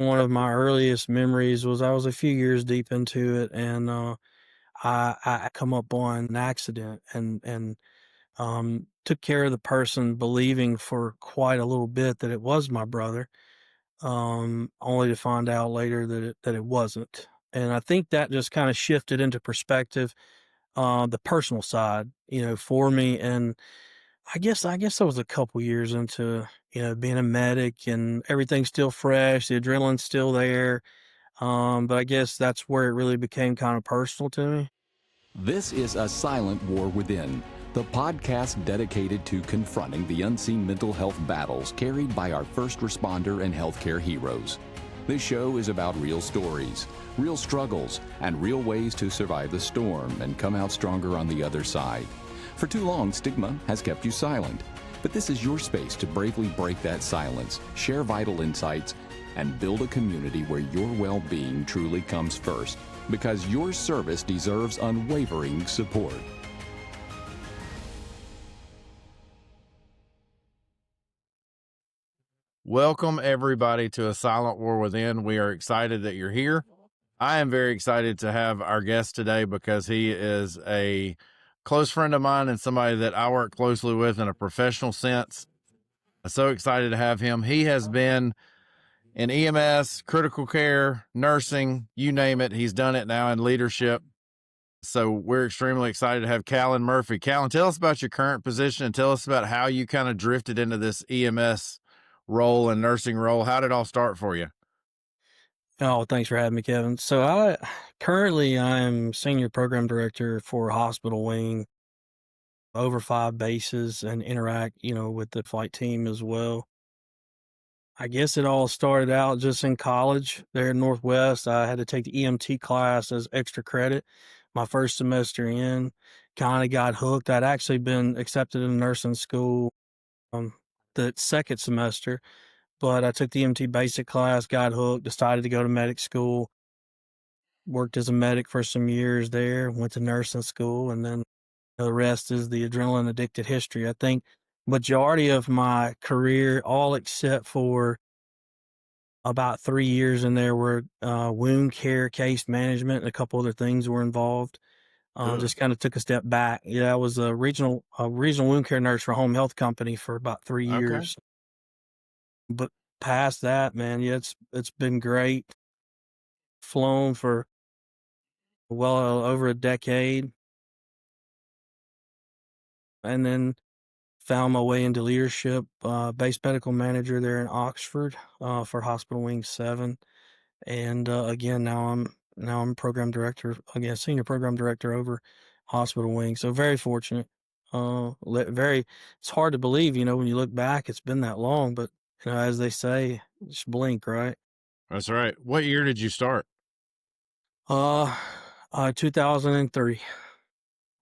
One of my earliest memories was I was a few years deep into it, and I come up on an accident and took care of the person, believing for quite a little bit that it was my brother, only to find out later that it wasn't. And I think that just kind of shifted into perspective, the personal side, for me. And I guess I was a couple years into being a medic, and everything's still fresh, the adrenaline's still there. But I guess that's where it really became kind of personal to me. This is A Silent War Within, the podcast dedicated to confronting the unseen mental health battles carried by our first responder and healthcare heroes. This show is about real stories, real struggles, and real ways to survive the storm and come out stronger on the other side. For too long, stigma has kept you silent. But this is your space to bravely break that silence, share vital insights, and build a community where your well-being truly comes first, because your service deserves unwavering support. Welcome, everybody, to A Silent War Within. We are excited that you're here. I am very excited to have our guest today because he is a close friend of mine and somebody that I work closely with in a professional sense. I'm so excited to have him. He has been in EMS, critical care, nursing, you name it. He's done it now in leadership. So we're extremely excited to have Calen Murphy. Calen, tell us about your current position and tell us about how you kind of drifted into this EMS role and nursing role. How did it all start for you? Oh, thanks for having me, Kevin. So I'm senior program director for a hospital wing, over 5 bases, and interact, with the flight team as well. I guess it all started out just in college there in Northwest. I had to take the EMT class as extra credit. My first semester in, kind of got hooked. I'd actually been accepted in nursing school um, the second semester, but I took the EMT basic class, got hooked, decided to go to medic school, worked as a medic for some years there, went to nursing school, and then the rest is the adrenaline addicted history. I think majority of my career, all except for about 3 years in there, were wound care, case management, and a couple other things were involved. Good. Just kind of took a step back. Yeah, I was a regional wound care nurse for a home health company for about three Okay. years. But past that, man, yeah, it's been great. Flown for well over a decade, and then found my way into leadership. Base medical manager there in Oxford for Hospital Wing 7, and again now I'm program director again, senior program director over Hospital Wing. So very fortunate. Very. It's hard to believe, when you look back, it's been that long, but as they say, just blink, right? That's right. What year did you start? Uh, 2003.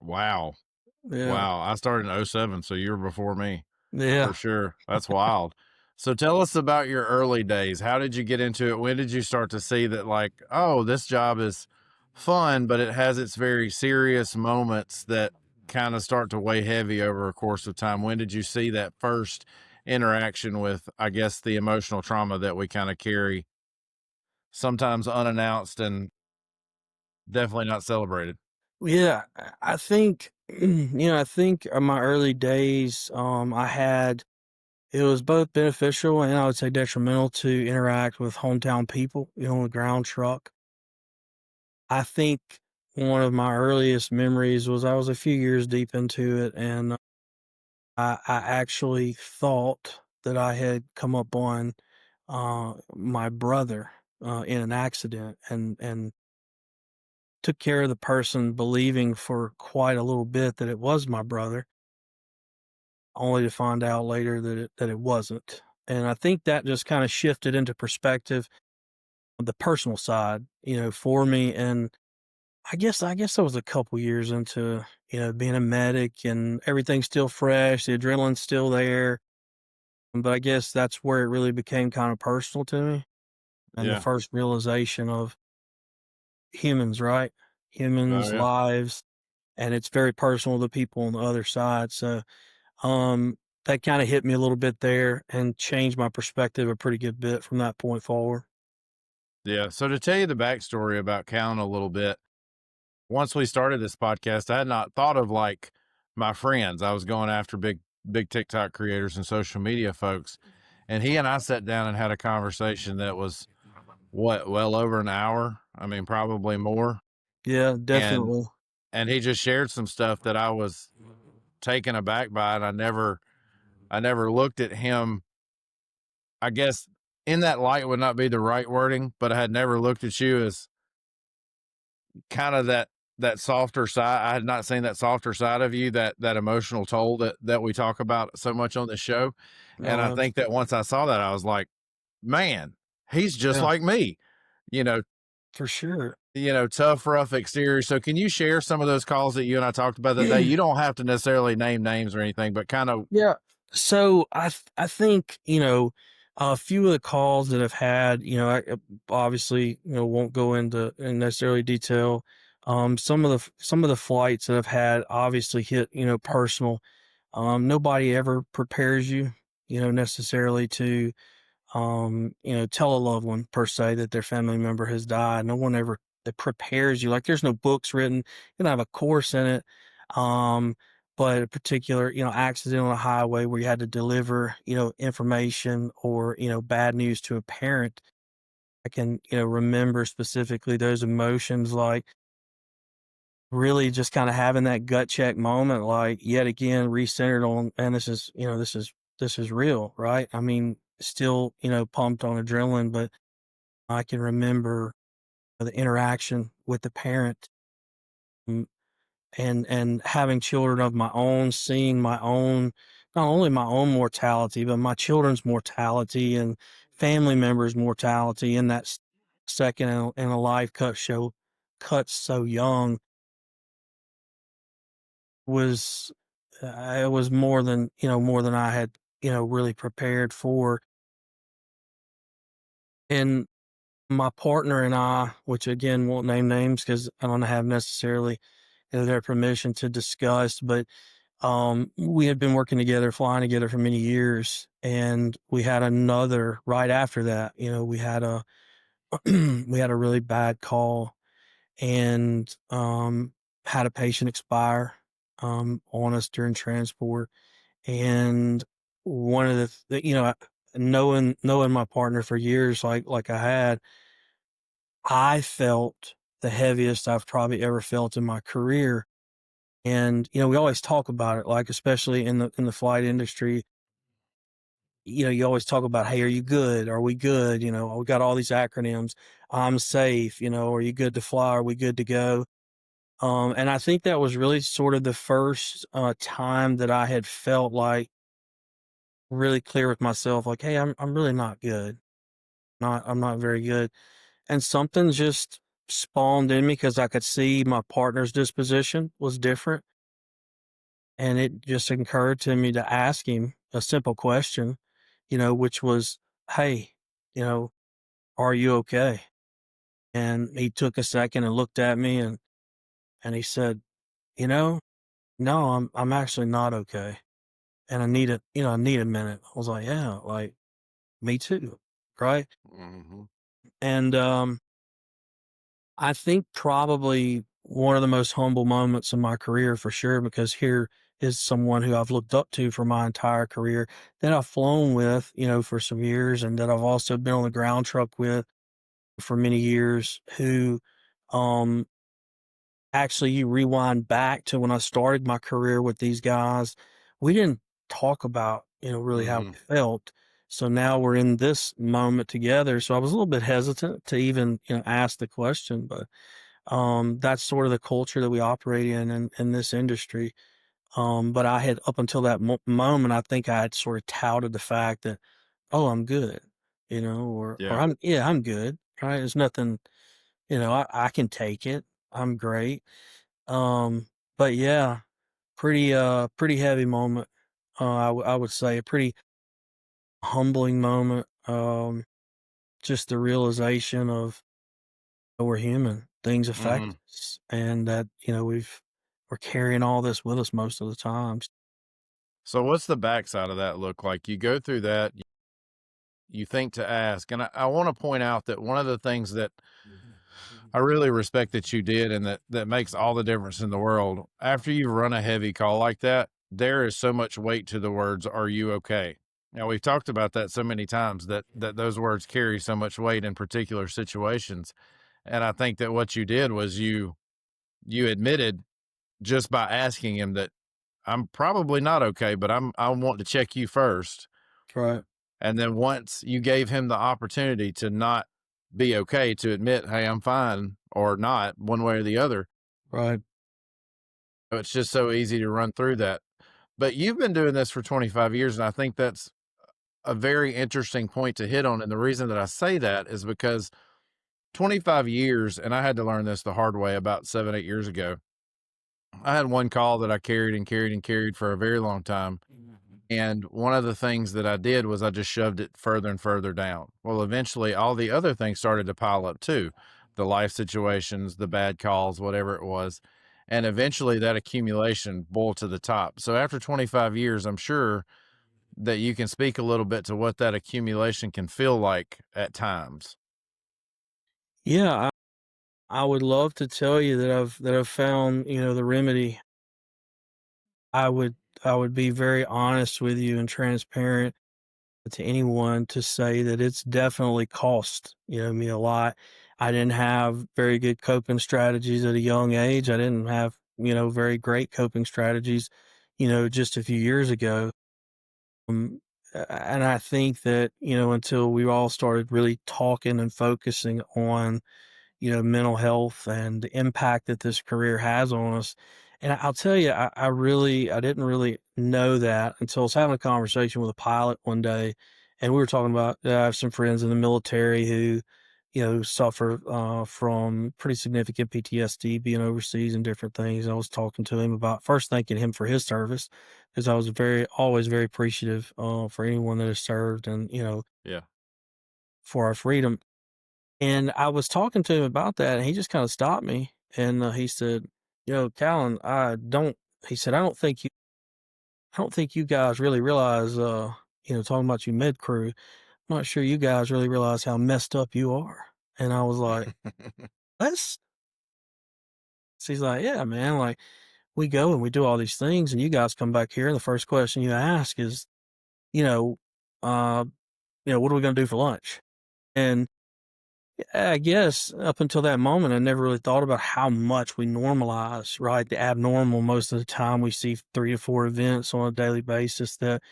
Wow. Yeah. Wow. I started in '07, so you were before me for Yeah. sure. That's wild. So tell us about your early days. How did you get into it? When did you start to see that, like, oh, this job is fun, but it has its very serious moments that kind of start to weigh heavy over a course of time? When did you see that first interaction with, I guess, the emotional trauma that we kind of carry, sometimes unannounced and definitely not celebrated? Yeah, I think, I think in my early days, it was both beneficial and I would say detrimental to interact with hometown people, on the ground truck. I think one of my earliest memories was I was a few years deep into it, and I actually thought that I had come up on my brother in an accident, and took care of the person, believing for quite a little bit that it was my brother, only to find out later that it wasn't. And I think that just kind of shifted into perspective, the personal side, for me. And I guess I was a couple years into being a medic, and everything's still fresh, the adrenaline's still there. But I guess that's where it really became kind of personal to me, and the Yeah. first realization of humans, right? Oh, Humans, yeah. lives, and it's very personal to people on the other side. So Um, that kinda hit me a little bit there and changed my perspective a pretty good bit from that point forward. Yeah. So to tell you the backstory about Calen a little bit, once we started this podcast, I had not thought of like my friends. I was going after big TikTok creators and social media folks. And he and I sat down and had a conversation that was what, well over an hour. I mean, probably more. Yeah, And definitely. he just shared some stuff that I was taken aback by. And I never looked at him, I guess in that light would not be the right wording, but I had never looked at you as kind of that softer side. I had not seen that softer side of you, that emotional toll that we talk about so much on this show. And I No, think that once I saw that, I was like, man, he's just yeah, like me, you know, for sure. tough, rough exterior. So can you share some of those calls that you and I talked about that day? You don't have to necessarily name names or anything, but kind of, Yeah. So I think, a few of the calls that I've had, I obviously, won't go into in necessarily detail. Some of the flights that I've had obviously hit, personal. Nobody ever prepares you, necessarily to tell a loved one per se that their family member has died. No one ever that prepares you. Like there's no books written. You don't have a course in it. Um, but a particular, accident on a highway where you had to deliver, information or, bad news to a parent. I can, remember specifically those emotions, like really just kind of having that gut check moment, like yet again, recentered on, and this is real, right? I mean, still, pumped on adrenaline, but I can remember the interaction with the parent, mm, and having children of my own, seeing my own, not only my own mortality, but my children's mortality and family members' mortality in that second in a life cut so young was it was more than more than I had really prepared for. And my partner and I, which again won't name names because I don't have necessarily their permission to discuss, but we had been working together, flying together for many years, and we had another right after that. We had a we had a really bad call, and had a patient expire on us during transport. And one of knowing my partner for years, like I had, I felt the heaviest I've probably ever felt in my career. And, we always talk about it, like, especially in the flight industry, you always talk about, "Hey, are you good? Are we good?" We got all these acronyms. "I'm safe," "Are you good to fly? Are we good to go?" And I think that was really sort of the first, time that I had felt, like, really clear with myself, like, "Hey, I'm really not good. I'm not very good." And something just spawned in me because I could see my partner's disposition was different, and it just occurred to me to ask him a simple question, which was, "Hey, you know, are you okay?" And he took a second and looked at me, and he said, "You know, no, I'm actually not okay, and I need a minute." I was like, "Yeah, like me too." Right? mhm. And I think probably one of the most humble moments in my career for sure, because here is someone who I've looked up to for my entire career, that I've flown with, for some years, and that I've also been on the ground truck with for many years, who, um, actually you rewind back to when I started my career with these guys, we didn't talk about, really how Mhm. we felt. So now we're in this moment together. So I was a little bit hesitant to even, ask the question, but that's sort of the culture that we operate in this industry. But I had up until that moment, I think I had sort of touted the fact that, oh, I'm good, or Yeah. I'm good, right? There's nothing, I can take it. I'm great. Um, but yeah, pretty heavy moment. I would say a pretty humbling moment. Just the realization of we're human. Things affect Mhm. us, and that we're carrying all this with us most of the times. So what's the backside of that look like? You go through that, you think to ask. And I want to point out that one of the things that I really respect that you did and that makes all the difference in the world. After you run a heavy call like that, there is so much weight to the words, "Are you okay?" Now, we've talked about that so many times that those words carry so much weight in particular situations. And I think that what you did was you admitted just by asking him that I'm probably not okay, but I want to check you first. Right. And then once you gave him the opportunity to not be okay, to admit, "Hey, I'm fine," or not, one way or the other, Right. it's just so easy to run through that. But you've been doing this for 25 years, and I think that's a very interesting point to hit on. And the reason that I say that is because 25 years, and I had to learn this the hard way about 7, 8 years ago. I had one call that I carried and carried and carried for a very long time. And one of the things that I did was I just shoved it further and further down. Well, eventually, all the other things started to pile up too, the life situations, the bad calls, whatever it was. And eventually, that accumulation boiled to the top. So, after 25 years, I'm sure that you can speak a little bit to what that accumulation can feel like at times. Yeah, I would love to tell you that I've found, the remedy. I would I would be very honest with you and transparent to anyone to say that it's definitely cost, me a lot. I didn't have very good coping strategies at a young age. I didn't have, very great coping strategies, just a few years ago. And I think that, until we all started really talking and focusing on mental health and the impact that this career has on us. And I'll tell you, I didn't really know that until I was having a conversation with a pilot one day, and we were talking about, I have some friends in the military who, suffer from pretty significant PTSD being overseas and different things. I was talking to him about first thanking him for his service because I was always very appreciative for anyone that has served and, Yeah. for our freedom. And I was talking to him about that, and he just kinda stopped me, and, he said, Callan, he said, I don't think you guys really realize, talking about you med crew, I'm not sure you guys really realize how messed up you are." And I was like, "What?" So he's like, "Yeah, man, like, we go and we do all these things, and you guys come back here, and the first question you ask is, you know, uh, what are we gonna do for lunch?" And I guess up until that moment, I never really thought about how much we normalize, right? The abnormal. Most of the time, we see 3 to 4 events on a daily basis that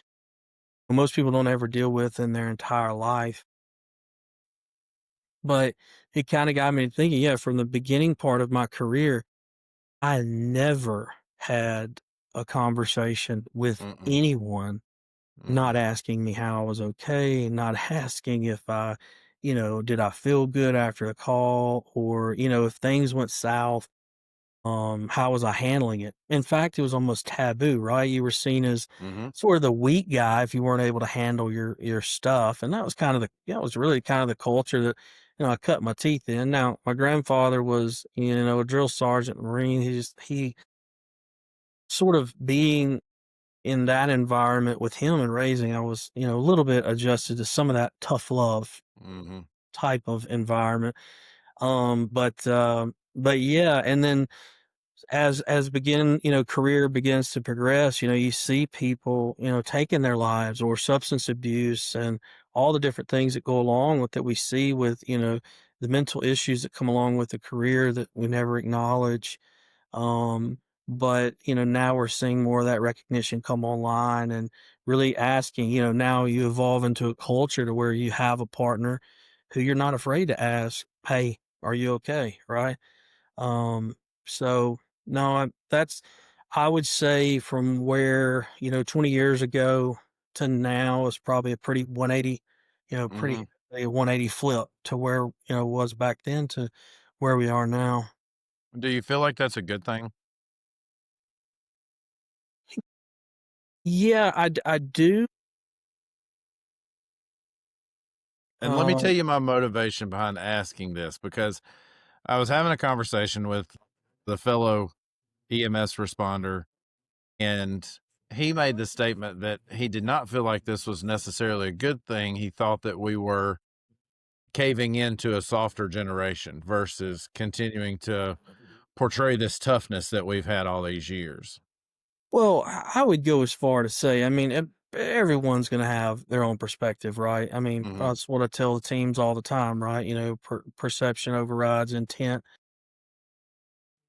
most people don't ever deal with in their entire life. But it kind of got me thinking, yeah, from the beginning part of my career, I never had a conversation with Mm-mm. anyone not Mm-mm. asking me how I was okay, not asking if did I feel good after the call or, if things went south, how was I handling it? In fact, it was almost taboo, right? You were seen as Mhm. sort of the weak guy if you weren't able to handle your stuff. And that was kind of that was really kind of the culture that, I cut my teeth in. Now, my grandfather was, a drill sergeant Marine. He sort of being in that environment with him and raising, I was, a little bit adjusted to some of that tough love Mhm. type of environment. But yeah, and then career begins to progress, you see people, taking their lives or substance abuse and all the different things that go along with that we see with, the mental issues that come along with the career that we never acknowledge. But, now we're seeing more of that recognition come online and really asking, now you evolve into a culture to where you have a partner who you're not afraid to ask, "Hey, are you okay?" Right? Um, so no, I would say from where, 20 years ago to now is probably a pretty 180, pretty Mhm. a 180 flip to where, it was back then to where we are now. Do you feel like that's a good thing? Yeah, I do. And let me tell Um, you my motivation behind asking this because I was having a conversation with the fellow EMS responder, and he made the statement that he did not feel like this was necessarily a good thing. He thought that we were caving into a softer generation versus continuing to portray this toughness that we've had all these years. Well, I would go as far to say, I mean, everyone's going to have their own perspective, right? I mean, Mhm. that's what I tell the teams all the time, right? You know, perception overrides intent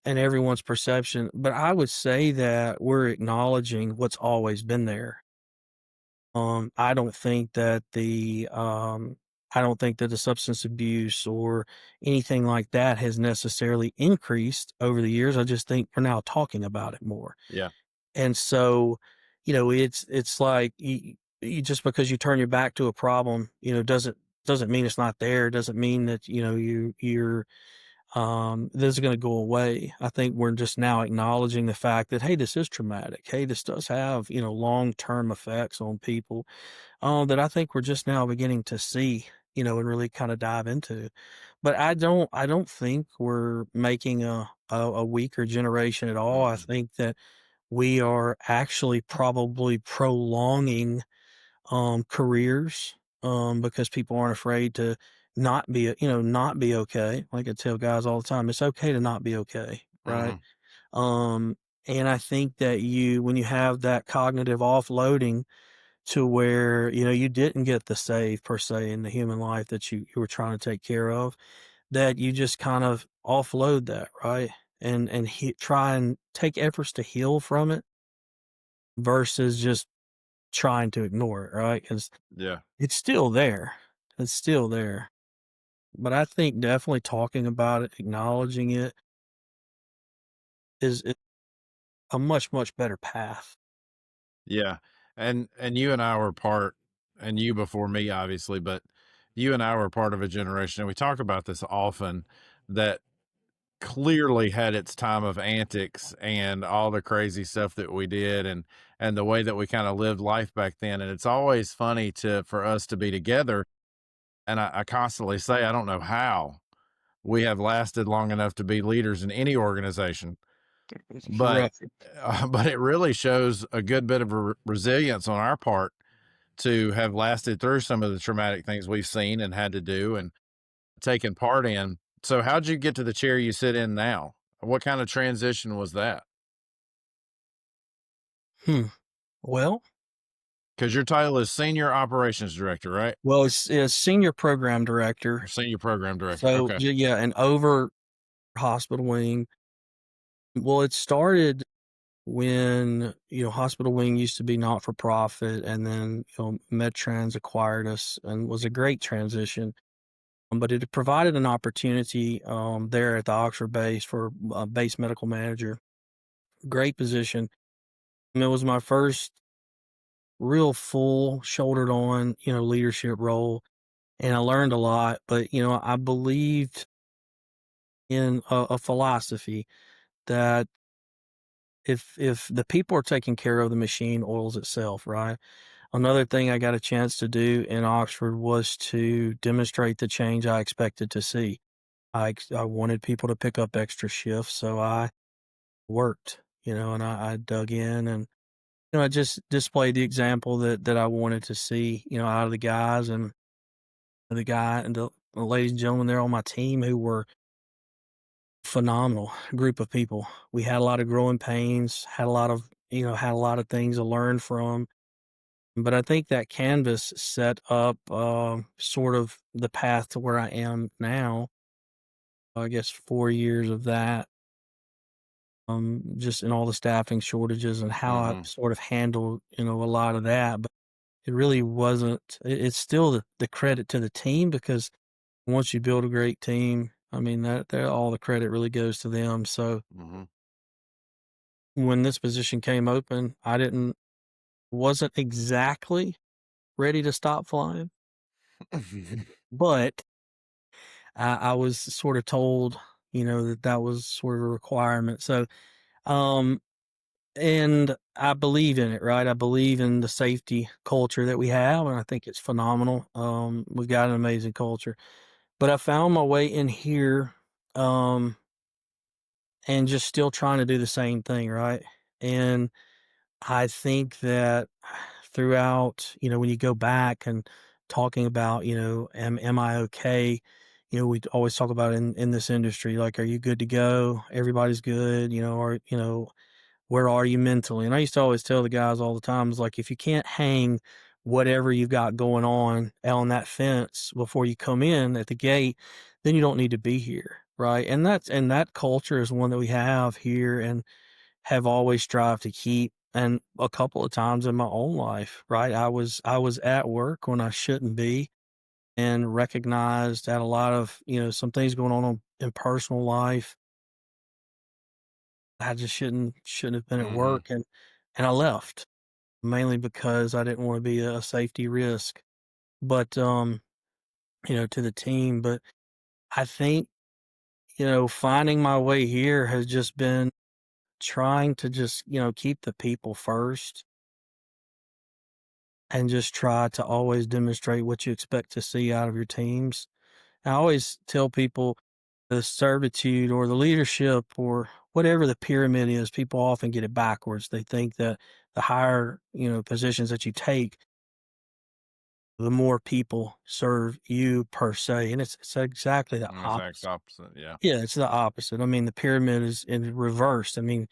and everyone's perception. But I would say that we're acknowledging what's always been there. I don't think that I don't think that the substance abuse or anything like that has necessarily increased over the years. I just think we're now talking about it more. Yeah. And so, you know, it's like you just because you turn your back to a problem, you know, doesn't mean it's not there. Doesn't mean that, you know, you're this is going to go away. I think we're just now acknowledging the fact that, hey, this is traumatic. Hey, this does have, you know, long-term effects on people that I think we're just now beginning to see, you know, and really kind of dive into. But I don't think we're making a weaker generation at all. I Mhm. think that we are actually probably prolonging careers because people aren't afraid to not be, you know, not be okay. Like I tell guys all the time, it's okay to not be okay, right? Mhm. Um, and I think that when you have that cognitive offloading to where, you know, you didn't get the save per se in the human life that you were trying to take care of, that you just kind of offload that, right? And try and take efforts to heal from it versus just trying to ignore it, right? Because Yeah. it's still there. It's still there. But I think definitely talking about it, acknowledging it is a much, much better path. Yeah. And you and I were part, and you before me obviously, but you and I were part of a generation, and we talk about this often, that clearly had its time of antics and all the crazy stuff that we did, and the way that we kind of lived life back then. And it's always funny to for us to be together. And I constantly say, I don't know how we have lasted long enough to be leaders in any organization, but Right. but it really shows a good bit of resilience on our part to have lasted through some of the traumatic things we've seen and had to do and taken part in. So, how'd you get to the chair you sit in now? What kind of transition was that? Hmm. Well, Because your title is senior operations director, right? it's senior program Or director. senior program director. So Okay. yeah, and over hospital wing. Well, it started when, you know, hospital wing used to be not for profit, and then, you know, Medtrans acquired us and was a great transition. But it provided an opportunity there at the Oxford base for base medical manager. Great position. And it was my first real full shouldered on, you know, leadership role. And I learned a lot, but, you know, I believed in a philosophy that if the people are taken care of, the machine oils itself, right? Another thing I got a chance to do in Oxford was to demonstrate the change I expected to see. I wanted people to pick up extra shifts, so I worked, you know, and I dug in and, you know, I just displayed the example that I wanted to see, you know, out of the guys and the guy and the ladies and gentlemen there on my team who were phenomenal group of people. We had a lot of growing pains, had a lot of, you know, had a lot of things to learn from. But I think that canvas set up sort of the path to where I am now. I guess 4 years of that, just in all the staffing shortages and how I Mhm. sort of handled, you know, a lot of that. But it really wasn't. It's still the credit to the team because once you build a great team, I mean that all the credit really goes to them. So Mhm. when this position came open, I didn't wasn't exactly ready to stop flying, but I was sort of told, you know, that that was sort of a requirement. So, um, and I believe in it, right? I believe in the safety culture that we have, and I think it's phenomenal. We've got an amazing culture, but I found my way in here, um, and just still trying to do the same thing, right? And I think that throughout, when you go back and talking about, am I okay? We always talk about in this industry, like, are you good to go? Everybody's good, or, where are you mentally? And I used to always tell the guys all the time, is like, if you can't hang whatever you've got going on that fence before you come in at the gate, then you don't need to be here. Right. And that culture is one that we have here and have always strived to keep. And a couple of times in my own life, right? I was at work when I shouldn't be and recognized that a lot of, some things going on in personal life I just shouldn't have been at Hmm. work, and I left, mainly because I didn't wanna be a safety risk, but, to the team, but I think, finding my way here has just been trying to just, keep the people first and just try to always demonstrate what you expect to see out of your teams. I always tell people the servitude or the leadership or whatever the pyramid is, people often get it backwards. They think that the higher, positions that you take, the more people serve you per se. And it's exactly the Exact opposite. opposite. Yeah. Yeah, it's the opposite. I mean, the pyramid is in reverse. I mean,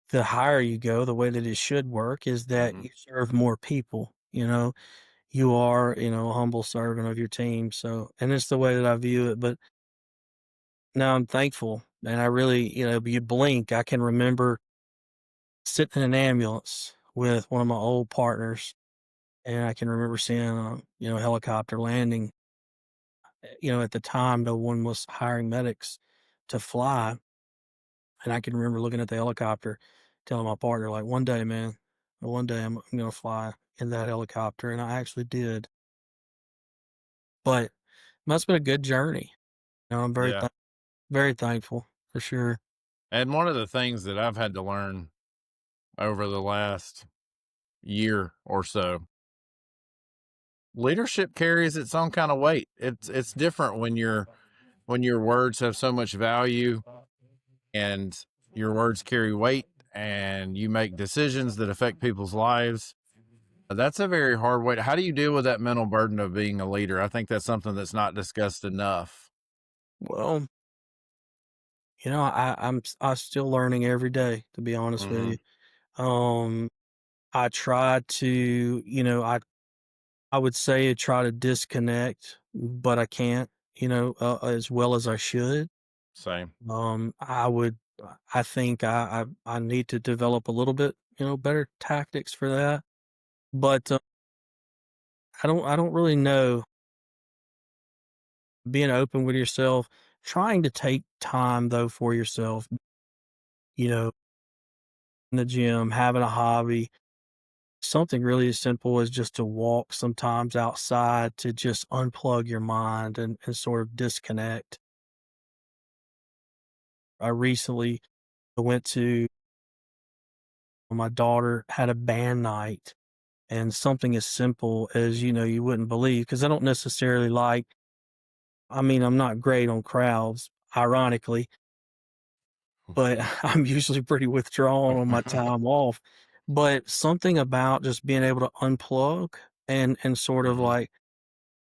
the higher you go, the way that it should work is that Hmm. you serve more people, you are, a humble servant of your team. So, and it's the way that I view it. But no, I'm thankful, and I really, you blink, I can remember sitting in an ambulance with one of my old partners, and I can remember seeing a, helicopter landing. At the time, no one was hiring medics to fly, and I can remember looking at the helicopter, telling my partner, like, "One day, man, one day I'm gonna fly in that helicopter," and I actually did. But must have been a good journey. I'm Yeah. very thankful for sure. And one of the things that I've had to learn over the last year or so, leadership carries its own kind of weight. It's different when your words have so much value and your words carry weight and you make decisions that affect people's lives. That's a very hard way. How do you deal with that mental burden of being a leader? I think that's something that's not discussed enough. Well, I'm still learning every day, to be honest with Hmm. you. Um, I try to, I would say I try to disconnect, but I can't, as well as I should. Same. I would, I think I need to develop a little bit, better tactics for that. But I don't really know. Being open with yourself, trying to take time though for yourself, you know, in the gym, having a hobby, something really as simple as just to walk sometimes outside to just unplug your mind and sort of disconnect. I recently went to my daughter had a band night and something as simple as, you wouldn't believe because I don't necessarily I mean, I'm not great on crowds, ironically, but I'm usually pretty withdrawn on my time off. But something about just being able to unplug and sort of Hmm. like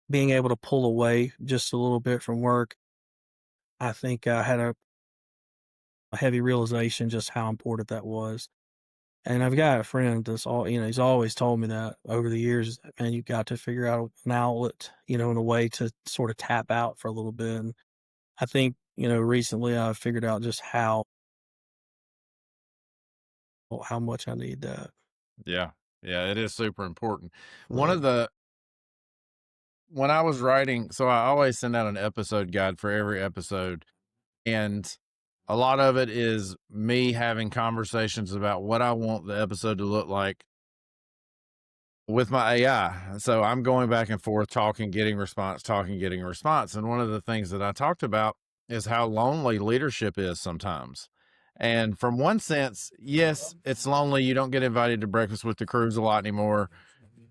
being able to pull away just a little bit from work, I think I had a heavy realization just how important that was. And I've got a friend that's he's always told me that over the years, man, you've got to figure out an outlet, in a way to sort of tap out for a little bit. And I think, recently I've figured out just how much I need that. Yeah. Yeah. It is super important. One Right. of the, when I was writing, so I always send out an episode guide for every episode. And a lot of it is me having conversations about what I want the episode to look like with my AI. So I'm going back and forth, talking, getting response, talking, getting response. And one of the things that I talked about is how lonely leadership is sometimes. And from one sense, yes, it's lonely. You don't get invited to breakfast with the crews a lot anymore.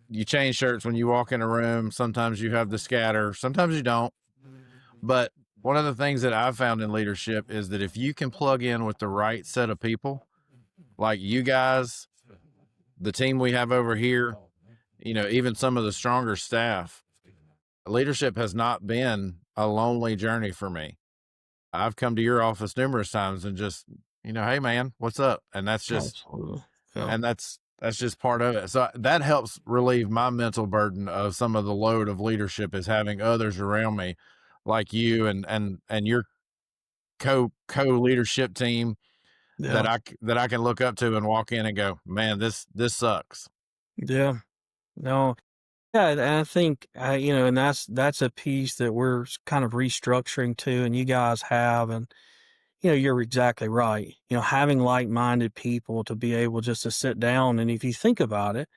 You change shirts when you walk in a room. Sometimes you have the scatter, sometimes you don't. But one of the things that I've found in leadership is that if you can plug in with the right set of people, like you guys, the team we have over here, even some of the stronger staff, leadership has not been a lonely journey for me. I've come to your office numerous times and just, hey man, what's up? And Absolutely. Yeah. that's just part of it. So that helps relieve my mental burden of some of the load of leadership is having others around me like you and your co leadership team Yeah. that I can look up to and walk in and go, man, this sucks. Yeah. No. Yeah, and I think, and that's a piece that we're kind of restructuring too, and you guys have, and you're exactly right. Having like-minded people to be able just to sit down, and if you think about it,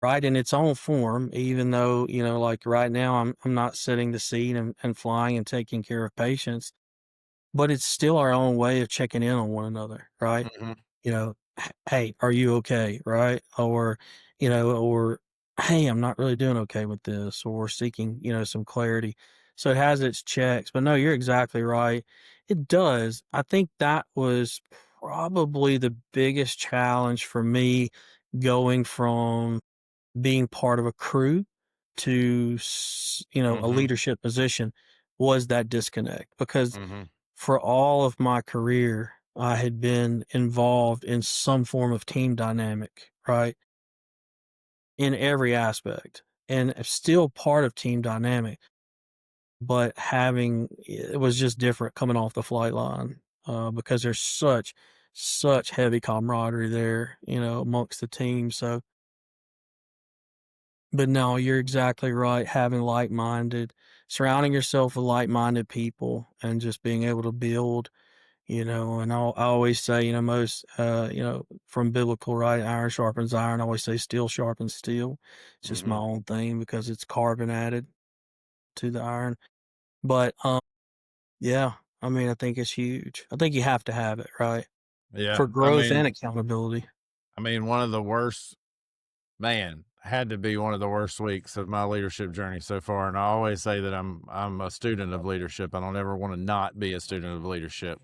right, in its own form, even though like right now, I'm not sitting the seat and flying and taking care of patients, but it's still our own way of checking in on one another, right? Mhm. Hey, are you okay? Right. Or, hey, I'm not really doing okay with this, or seeking, some clarity. So it has its checks, but no, you're exactly right. It does. I think that was probably the biggest challenge for me going from being part of a crew to, a Mhm. leadership position was that disconnect because Mhm. for all of my career, I had been involved in some form of team dynamic, right? In every aspect, and still part of team dynamic, but it was just different coming off the flight line, because there's such heavy camaraderie there, amongst the team. So, but no, you're exactly right. Having surrounding yourself with like-minded people and just being able to build. And I always say, from biblical, right? Iron sharpens iron. I always say steel sharpens steel. It's just my Mhm. own thing because it's carbon added to the iron. But, yeah, I mean, I think it's huge. I think you have to have it, right? Yeah. For growth and accountability. One of the worst, man, had to be one of the worst weeks of my leadership journey so far. And I always say that I'm a student of leadership. I don't ever want to not be a student of leadership.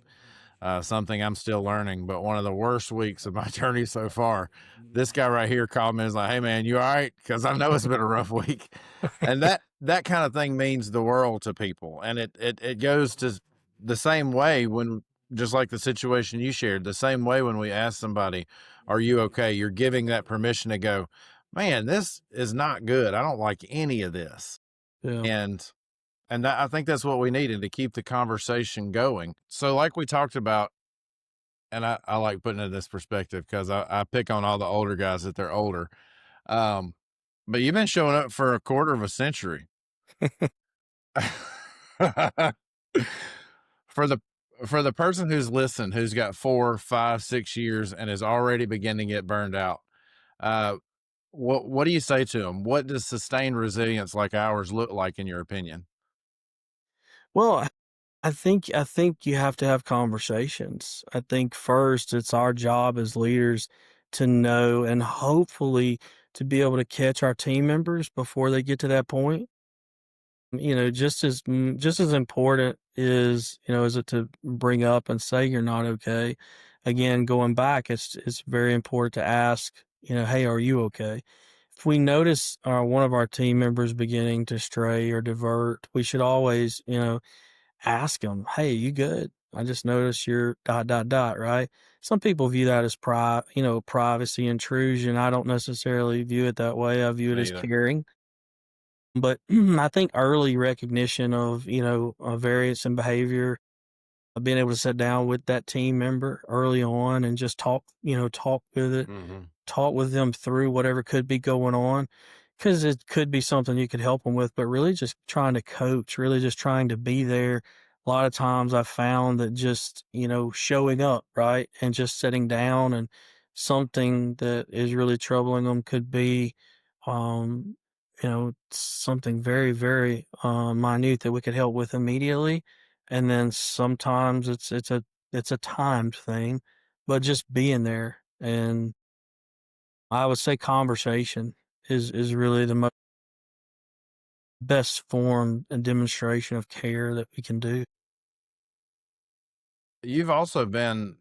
Something I'm still learning, but one of the worst weeks of my journey so far. This guy right here called me and was like, "Hey man, you all right?" Because I know it's been a rough week, and that kind of thing means the world to people, and it goes to the same way when just like the situation you shared, the same way when we ask somebody, "Are you okay?" You're giving that permission to go, "Man, this is not good. I don't like any of this," Yeah. and I think that's what we needed to keep the conversation going. So, like we talked about, and I like putting it in this perspective because I pick on all the older guys that they're older. Um, but you've been showing up for a quarter of a century. for the for the person who's listened, who's got 4, 5, 6 years and is already beginning to get burned out, uh, what do you say to them? What does sustained resilience like ours look like in your opinion? Well, I think you have to have conversations. I think first it's our job as leaders to know and hopefully to be able to catch our team members before they get to that point. Just as important is it to bring up and say you're not okay. Again, going back, it's very important to ask, hey, are you okay? If we notice one of our team members beginning to stray or divert, we should always, ask them, "Hey, you good? I just noticed you're dot dot dot." Right? Some people view that as privacy intrusion. I don't necessarily view it that way. I view it Me as either. caring. But I think early recognition of variance in behavior, being able to sit down with that team member early on and just Hmm. talk with them through whatever could be going on, because it could be something you could help them with, but really just trying to coach, really just trying to be there. A lot of times I've found that just, showing up, right, and just sitting down and something that is really troubling them could be, um, something very, very minute that we could help with immediately. And then sometimes it's a timed thing, but just being there. And I would say conversation is really the best form and demonstration of care that we can do. You've also been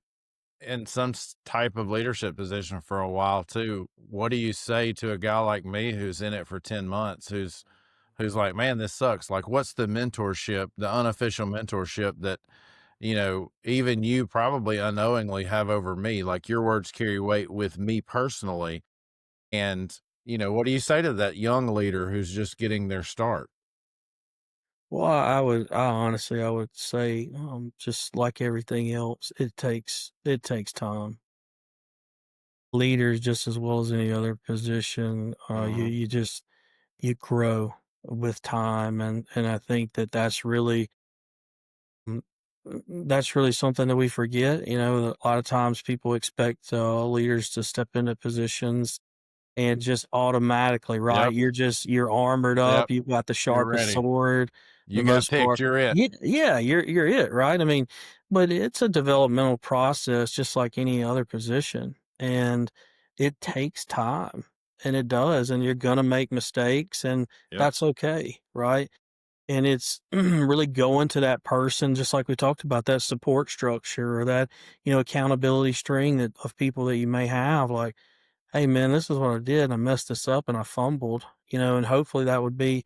in some type of leadership position for a while too. What do you say to a guy like me who's in it for 10 months, who's like, man, this sucks? Like, what's the mentorship, the unofficial mentorship that, even you probably unknowingly have over me? Like, your words carry weight with me personally. And, what do you say to that young leader who's just getting their start? Well, I honestly, I would say, just like everything else, it takes time. Leaders, just as well as any other position, Hmm. you grow with time, and I think that mm, that's really something that we forget. A lot of times people expect leaders to step into positions and just automatically, right? Yep. You're armored up, Yep. you've got the You're sharpest ready. sword, the You got most picked. power. You're it. Yeah, yeah, you're it, right? I mean, but it's a developmental process just like any other position. And it takes time. And it does. And you're gonna make mistakes, and Yep. that's okay, right? And it's really going to that person, just like we talked about, that support structure or that, accountability string that of people that you may have, like, "Hey, man, this is what I did, and I messed this up and I fumbled," and hopefully that would be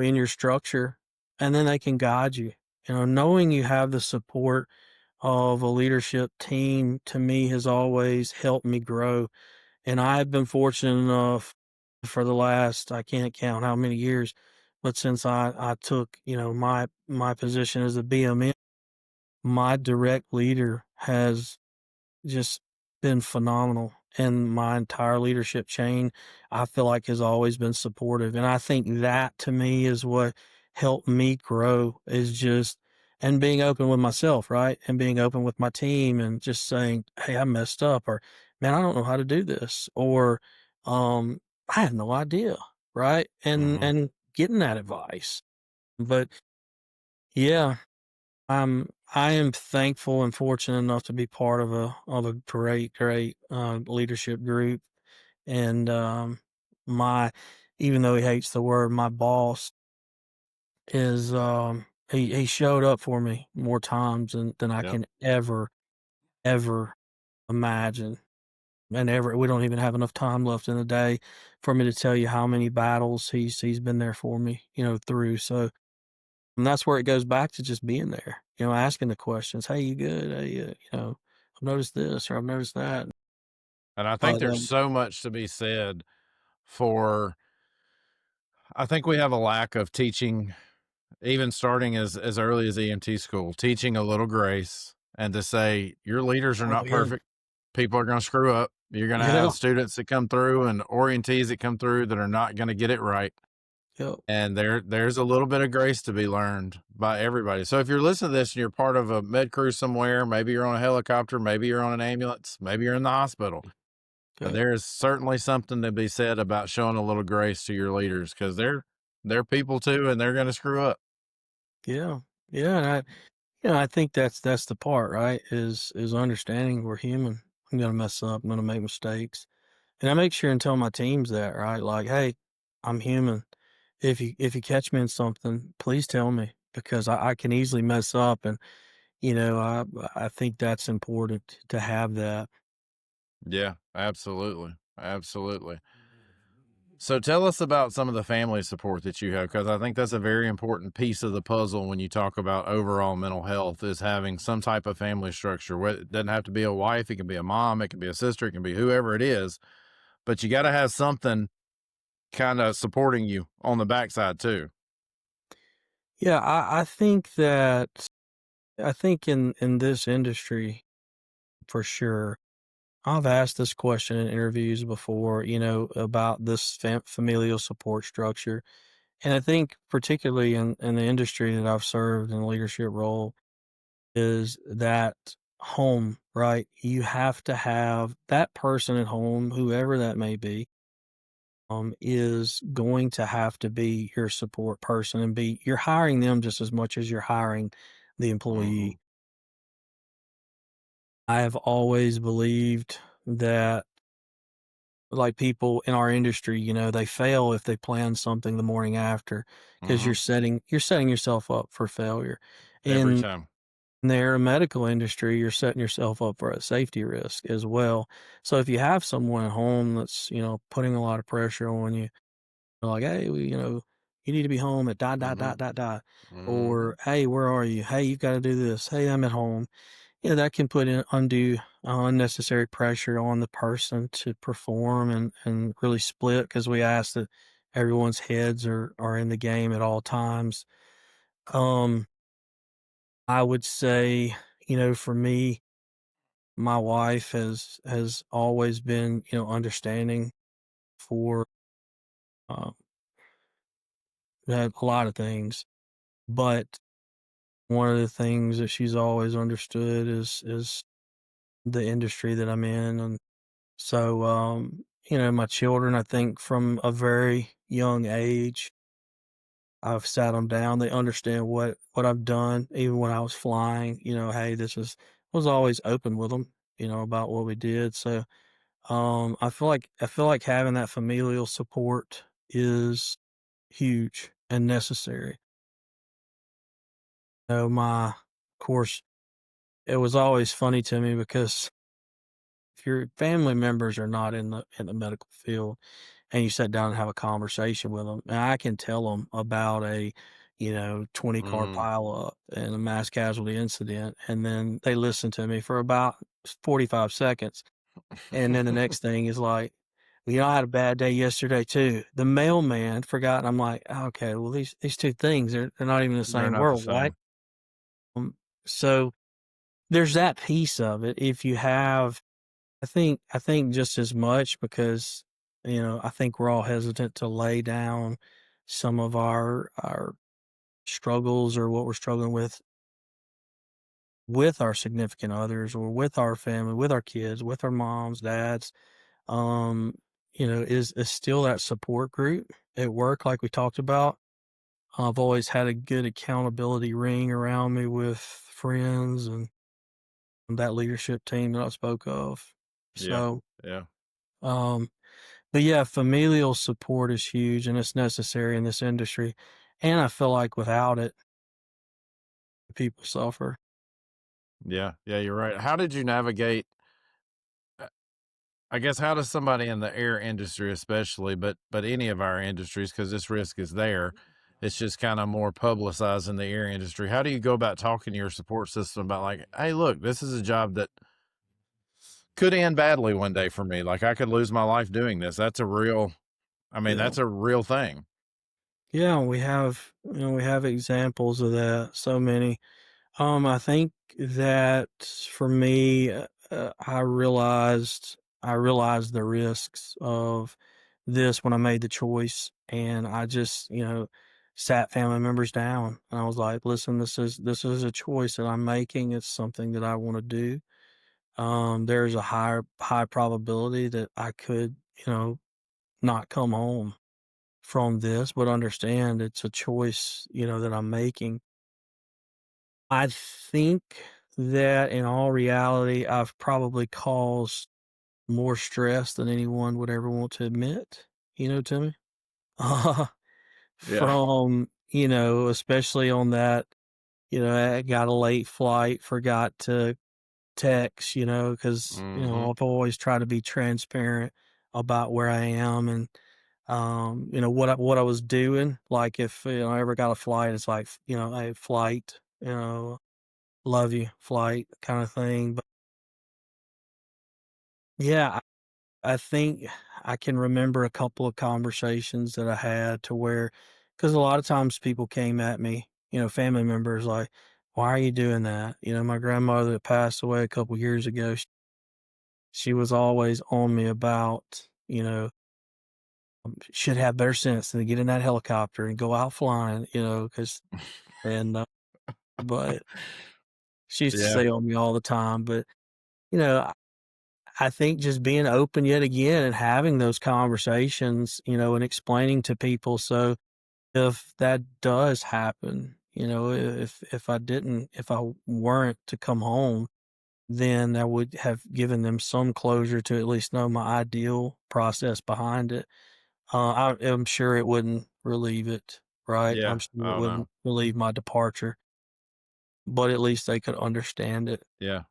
in your structure, and then they can guide you. Knowing you have the support of a leadership team, to me, has always helped me grow, and I've been fortunate enough for the last, I can't count how many years, but since I took, my position as a BMM, my direct leader has just been phenomenal, and my entire leadership chain, I feel like, has always been supportive, and I think that to me is what helped me grow, is just and being open with myself, right? And being open with my team and just saying, "Hey, I messed up," or, "Man, I don't know how to do this," or, um, "I have no idea," right? Hmm. And getting that advice. But yeah, I am thankful and fortunate enough to be part of a great, great leadership group. And my even though he hates the word, my boss is he showed up for me more times than I Yep. can ever imagine. And ever we don't even have enough time left in the day for me to tell you how many battles he's been there for me, through. So, and that's where it goes back to just being there, asking the questions. Hey, you good? Hey, I've noticed this or I've noticed that. And I think But there's so much to be said for, I think we have a lack of teaching, even starting as early as EMT school, teaching a little grace and to say your leaders are oh not yeah, perfect. People are going to screw up. You're going to yeah, have students that come through and orientees that come through that are not going to get it right. yeah, And there's a little bit of grace to be learned by everybody. So if you're listening to this and you're part of a med crew somewhere, maybe you're on a helicopter, maybe you're on an ambulance, maybe you're in the hospital, yeah, there is certainly something to be said about showing a little grace to your leaders because they're people too, and they're going to screw up. yeah, yeah. And I think that's the part, right? Is understanding we're human. I'm gonna mess up. I'm gonna make mistakes, and I make sure and tell my teams that, right? Like, hey, I'm human. If you catch me in something, please tell me because I can easily mess up, and I think that's important to have that. Yeah, absolutely, absolutely. So tell us about some of the family support that you have, because I think that's a very important piece of the puzzle when you talk about overall mental health is having some type of family structure. It doesn't have to be a wife, it can be a mom, it can be a sister, it can be whoever it is, but you got to have something kind of supporting you on the backside too. Yeah, I think in this industry for sure. I've asked this question in interviews before, about this familial support structure. And I think particularly in the industry that I've served in a leadership role is that home, right? You have to have that person at home, whoever that may be, is going to have to be your support person and you're hiring them just as much as you're hiring the Hmm. employee. I have always believed that, like, people in our industry, they fail if they plan something the morning after because Hmm. you're setting yourself up for failure. Every And time. in the aeromedical industry, you're setting yourself up for a safety risk as well. So if you have someone at home that's, putting a lot of pressure on you, like, "Hey, you need to be home at dot, dot, Mhm. dot, dot, dot," Mhm. or, "Hey, where are you? Hey, you've gotta do this. Hey, I'm at home." That can put in undue, unnecessary pressure on the person to perform and really split because we ask that everyone's heads are in the game at all times. Um, I would say, for me, my wife has always been, understanding for, uh, a lot of things, but one of the things that she's always understood is the industry that I'm in, and so, my children, I think from a very young age, I've sat them down. They understand what I've done, even when I was flying. Hey, this is was always open with them, about what we did. So, I feel like having that familial support is huge and necessary. Of course, it was always funny to me because if your family members are not in the medical field and you sit down and have a conversation with them, and I can tell them about a, 20-car Mhm. pileup and a mass casualty incident, and then they listen to me for about 45 seconds, and then the next thing is like, "Well, I had a bad day yesterday too. The mailman forgot," and I'm like, "Okay, well, these 2 things, they're not even the They're same not the world, right?" same. So there's that piece of it. If you have I think just as much because, I think we're all hesitant to lay down some of our struggles or what we're struggling with our significant others or with our family, with our kids, with our moms, dads. Um, is still that support group at work like we talked about. I've always had a good accountability ring around me with friends and that leadership team that I spoke of. Yeah. So, Yeah. um but yeah, familial support is huge and it's necessary in this industry. And I feel like without it, people suffer. Yeah. Yeah, you're right. How did you navigate uh, I guess how does somebody in the air industry especially, but any of our industries, because this risk is there, it's just kind of more publicized in the air industry. How do you go about talking to your support system about like, hey, look, this is a job that could end badly one day for me. Like I could lose my life doing this. That's a real I mean, Yeah. that's a real thing. Yeah, we have examples of that. So many. I think that for me, I realized the risks of this when I made the choice, and I just, sat family members down, and I was like, "Listen, this is a choice that I'm making. It's something that I want to do. There's a high probability that I could, not come home from this, but understand it's a choice, that I'm making." I think that in all reality, I've probably caused more stress than anyone would ever want to admit, to me. Uh, Yeah. especially on that, I got a late flight, forgot to text, because, Mhm. I've always tried to be transparent about where I am and, what I was doing. Like if, I ever got a flight, it's like, "Hey, flight, love you, flight," kind of thing. But yeah, I think I can remember a couple of conversations that I had to where, because a lot of times people came at me, family members like, "Why are you doing that?" My grandmother that passed away a couple years ago, she was always on me about, should have better sense than to get in that helicopter and go out flying, because, and, but she used to Yeah. say on me all the time. But, you know, I think just being open yet again and having those conversations, and explaining to people. So if that does happen, if I weren't to come home, then I would have given them some closure to at least know my ideal process behind it. I'm sure it wouldn't relieve it, right? I'm Yeah. sure it Oh, no. wouldn't relieve my departure. but at least they could understand it. Yeah.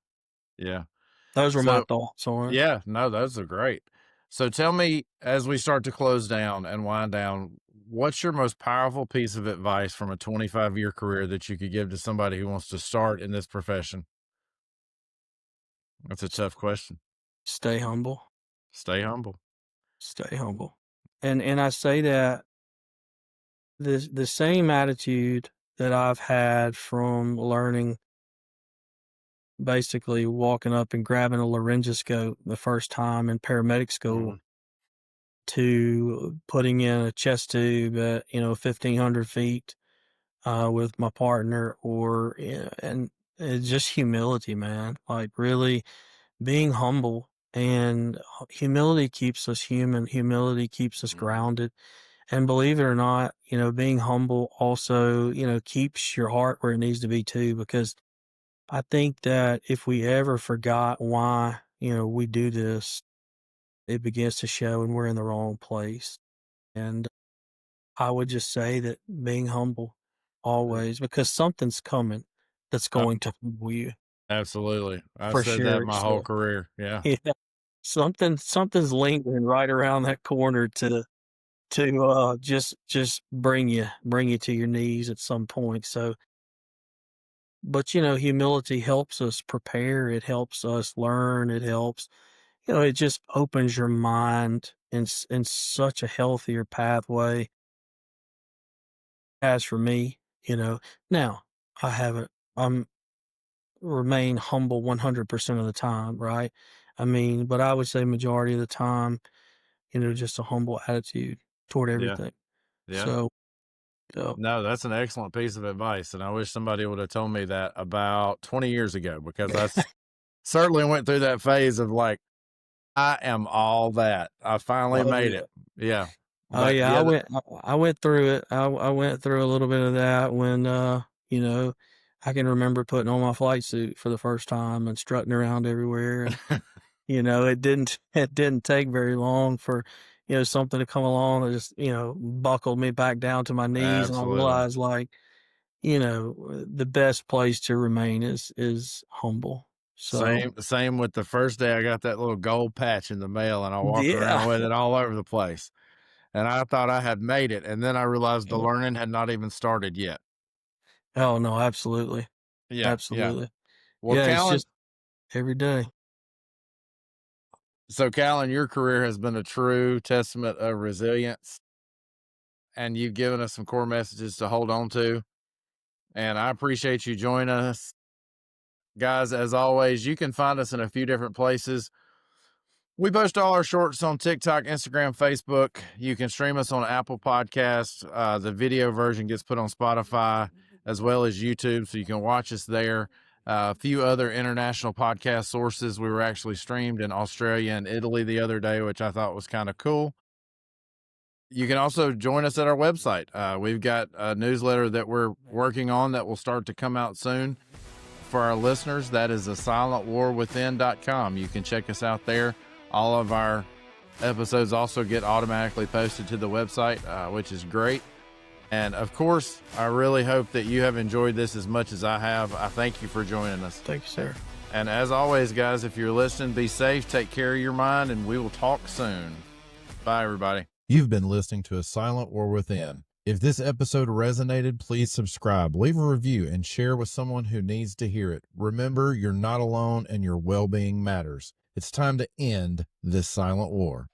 Yeah. Those were my So, thoughts on it. yeah, no, those are great. So tell me, as we start to close down and wind down, what's your most powerful piece of advice from a 25-year career that you could give to somebody who wants to start in this profession? That's a S tough question. Stay humble, Stay humble. stay humble. And I say that the same attitude that I've had from learning basically walking up and grabbing a laryngoscope the first time in paramedic school Mhm. to putting in a chest tube at, 1,500 feet, with my partner or, and it's just humility, man. Like really being humble and humility keeps us human. Humility keeps us Mhm. grounded. And believe it or not, being humble also, keeps your heart where it needs to be too, because I think that if we ever forgot why, we do this, it begins to show and we're in the wrong place. And I would just say that being humble always, because something's coming that's Uh, going to humble you absolutely. I've for said that sure. my whole So career. Yeah. yeah, something's lingering right around that corner to just bring you to your knees at some point. So, but humility helps us prepare. It helps us learn. It helps. It just opens your mind in such a healthier pathway. As for me, now I haven't. I'm remain humble 100% of the time, right? I mean, but I would say majority of the time, just a humble attitude toward Yeah. everything. Yeah. So, uh, No, that's an excellent piece of advice. And I wish somebody would have told me that about 20 years ago because certainly went through that phase of like, I am all that. I finally oh made yeah. it. Yeah. Oh But yeah, the other, I went through it. I went through a little bit of that when you know, I can remember putting on my flight suit for the first time and strutting around everywhere and it didn't take very long for something to come along that just, buckled me back down to my knees and I absolutely. realized like, the best place to remain is humble. So, Same with the first day I got that little gold patch in the mail and I walked yeah. around with it all over the place. And I thought I had made it. And then I realized the learning had not even started yet. Oh no, absolutely. Yeah. Yeah. Absolutely. Well, Yeah, it's Callan, just every day. so Callan, your career has been a true testament of resilience and you've given us some core messages to hold on to. And I appreciate you joining us. Guys, as always, you can find us in a few different places. We post all our shorts on TikTok, Instagram, Facebook. You can stream us on Apple Podcasts. The video version gets put on Spotify as well as YouTube, so you can watch us there. A few other international podcast sources. We were actually streamed in Australia and Italy the other day, which I thought was kind of cool. You can also join us at our website. We've got a newsletter that we're working on that will start to come out soon. For our listeners, that is asilentwarwithin.com. You can check us out there. All of our episodes also get automatically posted to the website, which is great. And of course, I really hope that you have enjoyed this as much as I have. I thank you for joining us. Thank you, sir. And as always, guys, if you're listening, be safe, take care of your mind, and we will talk soon. Bye, everybody. You've been listening to A Silent War Within. If this episode resonated, please subscribe, leave a review, and share with someone who needs to hear it. Remember, you're not alone and your well-being matters. It's time to end this silent war.